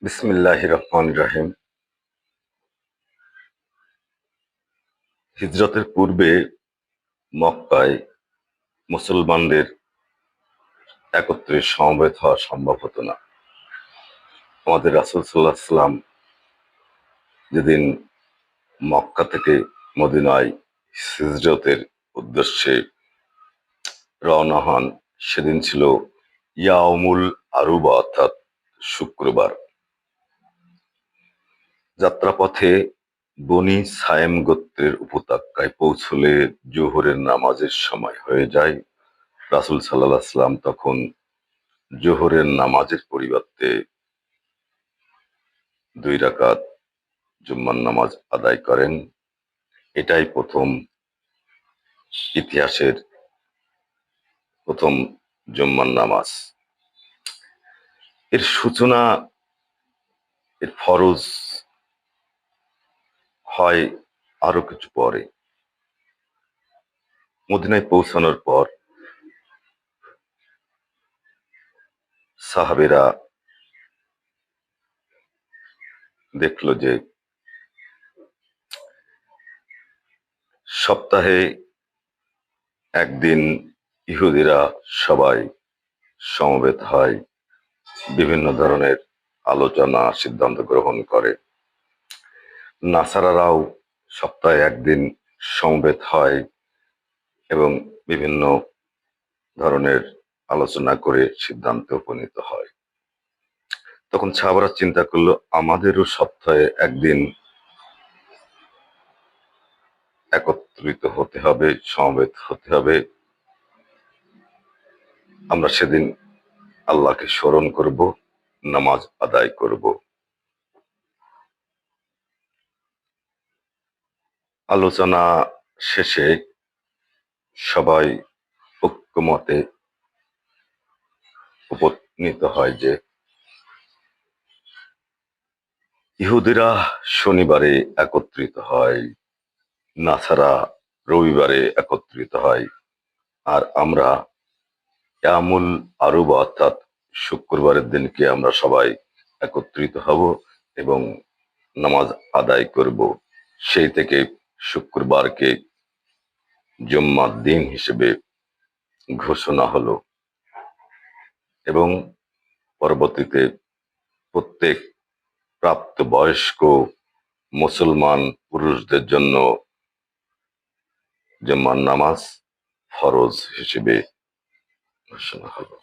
বিসমিল্লাহির রহমানির রহিম। হিজরতের পূর্বে মক্কায় মুসলমানদের একত্রে সমবেত হওয়া সম্ভব হতো না। আমাদের রাসূল সাল্লাল্লাহু আলাইহি ওয়াসাল্লাম যেদিন মক্কা থেকে মদিনায় হিজরতের উদ্দেশ্যে রওনা হন, সেদিন ছিল ইয়াউমুল আরুবা, অর্থাৎ শুক্রবার। যাত্রাপথে বনি সায়েম গোত্রের উপত্যকায় পৌঁছলে জোহরের নামাজের সময় হয়ে যায়। রাসূল সাল্লাল্লাহু আলাইহি ওয়াসাল্লাম তখন জোহরের নামাজের পরিবর্তে ২ রাকাত জুম্মার নামাজ আদায় করেন। এটাই ইতিহাসের প্রথম জুম্মার নামাজ। এর সূচনা, এর ফরজ হয় আরো কিছু পরে। মদিনায় পৌঁছানোর পর সাহাবেরা দেখল যে সপ্তাহে একদিন ইহুদিরা সবাই সমবেত হয়, বিভিন্ন ধরনের আলোচনা সিদ্ধান্ত গ্রহণ করে। নাসারারাও সপ্তাহে একদিন সমবেত হয় এবং বিভিন্ন ধরনের আলোচনা করে সিদ্ধান্তে উপনীত হয়। তখন সাহাবারা চিন্তা করলো, আমাদেরও সপ্তাহে একদিন একত্রিত হতে হবে, সমবেত হতে হবে। আমরা সেদিন আল্লাহকে স্মরণ করব, নামাজ আদায় করব। আলোচনা শেষে সবাই ঐক্যমতে উপনীত হয় যে ইহুদিরা শনিবারে একত্রিত হয়, নাসারা রবিবারে একত্রিত হয়, আর আমরা ইয়ামুল আরুবা, অর্থাৎ শুক্রবারের দিনকে আমরা সবাই একত্রিত হব এবং নামাজ আদায় করব। সেই থেকে শুক্রবারকে জুম্মার দিন হিসেবে ঘোষণা হলো এবং পরবর্তীতে প্রত্যেক প্রাপ্তবয়স্ক মুসলমান পুরুষদের জন্য জুম্মার নামাজ ফরজ হিসেবে ঘোষণা হলো।